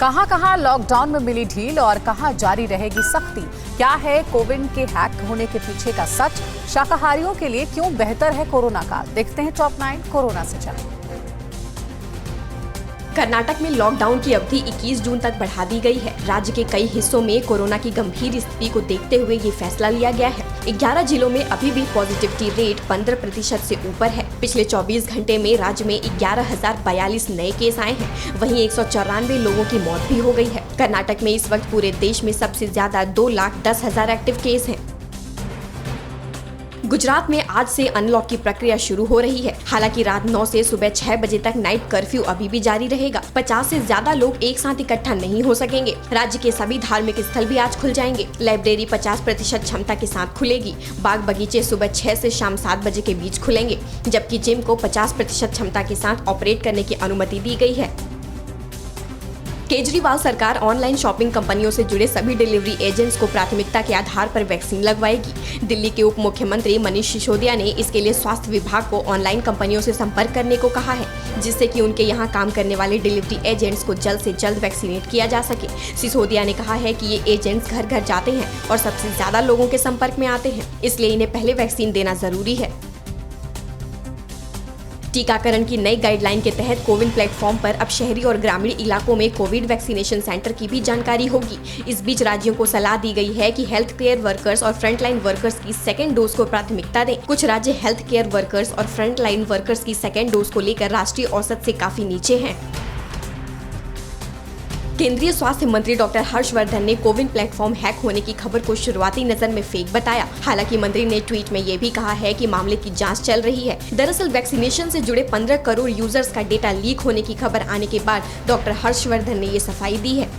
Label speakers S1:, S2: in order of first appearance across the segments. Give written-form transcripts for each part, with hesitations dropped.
S1: कहां कहां लॉकडाउन में मिली ढील और कहां जारी रहेगी सख्ती? क्या है कोविड के हैक होने के पीछे का सच? शाकाहारियों के लिए क्यों बेहतर है कोरोना काल? देखते हैं टॉप 9 कोरोना से चला।
S2: कर्नाटक में लॉकडाउन की अवधि 21 जून तक बढ़ा दी गई है। राज्य के कई हिस्सों में कोरोना की गंभीर स्थिति को देखते हुए ये फैसला लिया गया है। 11 जिलों में अभी भी पॉजिटिविटी रेट 15% से ऊपर है। पिछले 24 घंटे में राज्य में 11,042 नए केस आए हैं। वहीं 194 लोगों की मौत भी हो गई है। कर्नाटक में इस वक्त पूरे देश में सबसे ज्यादा 2,10,000 एक्टिव केस हैं। गुजरात में आज से अनलॉक की प्रक्रिया शुरू हो रही है। हालांकि रात 9 से सुबह 6 बजे तक नाइट कर्फ्यू अभी भी जारी रहेगा। 50 से ज्यादा लोग एक साथ इकट्ठा नहीं हो सकेंगे। राज्य के सभी धार्मिक स्थल भी आज खुल जाएंगे। लाइब्रेरी 50% क्षमता के साथ खुलेगी। बाग बगीचे सुबह 6 से शाम 7 बजे के बीच खुलेंगे, जबकि जिम को 50% क्षमता के साथ ऑपरेट करने की अनुमति दी गई है। केजरीवाल सरकार ऑनलाइन शॉपिंग कंपनियों से जुड़े सभी डिलीवरी एजेंट्स को प्राथमिकता के आधार पर वैक्सीन लगवाएगी। दिल्ली के उप मुख्यमंत्री मनीष सिसोदिया ने इसके लिए स्वास्थ्य विभाग को ऑनलाइन कंपनियों से संपर्क करने को कहा है, जिससे कि उनके यहाँ काम करने वाले डिलीवरी एजेंट्स को जल्द से जल्द वैक्सीनेट किया जा सके। सिसोदिया ने कहा है कि ये एजेंट्स घर घर जाते हैं और सबसे ज्यादा लोगों के संपर्क में आते हैं, इसलिए इन्हें पहले वैक्सीन देना जरूरी है। टीकाकरण की नई गाइडलाइन के तहत कोविन प्लेटफॉर्म पर अब शहरी और ग्रामीण इलाकों में कोविड वैक्सीनेशन सेंटर की भी जानकारी होगी। इस बीच राज्यों को सलाह दी गई है कि हेल्थ केयर वर्कर्स और फ्रंटलाइन वर्कर्स की सेकेंड डोज को प्राथमिकता दें। कुछ राज्य हेल्थ केयर वर्कर्स और फ्रंटलाइन वर्कर्स की सेकेंड डोज को लेकर राष्ट्रीय औसत से काफी नीचे हैं। केंद्रीय स्वास्थ्य मंत्री डॉक्टर हर्षवर्धन ने कोविन प्लेटफॉर्म हैक होने की खबर को शुरुआती नजर में फेक बताया। हालांकि मंत्री ने ट्वीट में ये भी कहा है कि मामले की जांच चल रही है। दरअसल वैक्सीनेशन से जुड़े 15 करोड़ यूजर्स का डेटा लीक होने की खबर आने के बाद डॉक्टर हर्षवर्धन ने ये सफाई दी है।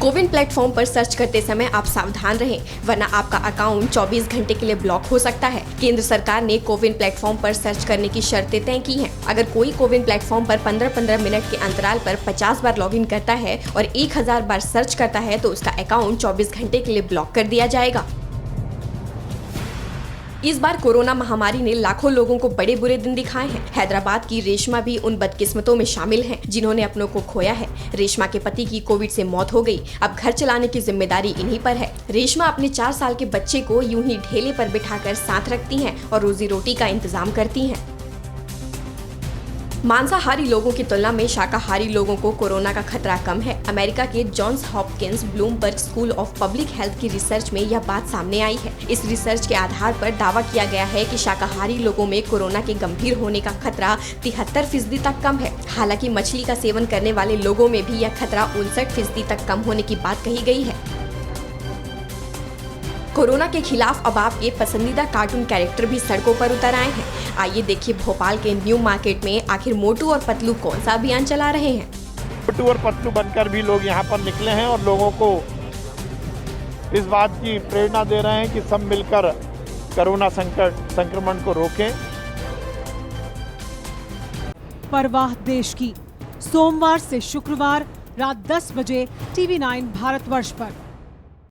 S2: कोविन प्लेटफॉर्म पर सर्च करते समय आप सावधान रहें, वरना आपका अकाउंट 24 घंटे के लिए ब्लॉक हो सकता है। केंद्र सरकार ने कोविन प्लेटफॉर्म पर सर्च करने की शर्तें तय की हैं। अगर कोई कोविन प्लेटफॉर्म पर 15-15 मिनट के अंतराल पर 50 बार लॉगिन करता है और 1000 बार सर्च करता है तो उसका अकाउंट 24 घंटे के लिए ब्लॉक कर दिया जाएगा। इस बार कोरोना महामारी ने लाखों लोगों को बड़े बुरे दिन दिखाए हैं। हैदराबाद की रेशमा भी उन बदकिस्मतों में शामिल हैं, जिन्होंने अपनों को खोया है। रेशमा के पति की कोविड से मौत हो गई। अब घर चलाने की जिम्मेदारी इन्हीं पर है। रेशमा अपने 4 साल के बच्चे को यूं ही ढेले पर बिठाकर साथ रखती हैं और रोजी रोटी का इंतजाम करती हैं। मांसाहारी लोगों की तुलना में शाकाहारी लोगों को कोरोना का खतरा कम है। अमेरिका के Johns Hopkins Bloomberg school of public health की रिसर्च में यह बात सामने आई है। इस रिसर्च के आधार पर दावा किया गया है कि शाकाहारी लोगों में कोरोना के गंभीर होने का खतरा 73% तक कम है। हालांकि मछली का सेवन करने वाले लोगों में भी यह खतरा 59% तक कम होने की बात कही गई है। कोरोना के खिलाफ अब आपके पसंदीदा कार्टून कैरेक्टर भी सड़कों पर उतर आए हैं। आइए देखिए भोपाल के न्यू मार्केट में आखिर मोटू और पतलू कौन सा अभियान चला रहे हैं।
S3: मोटू और पतलू बनकर भी लोग यहाँ पर निकले हैं और लोगों को इस बात की प्रेरणा दे रहे हैं कि सब मिलकर कोरोना संक्रमण को रोकें।
S4: परवाह देश की, सोमवार से शुक्रवार रात 10 बजे TV9 भारतवर्ष पर।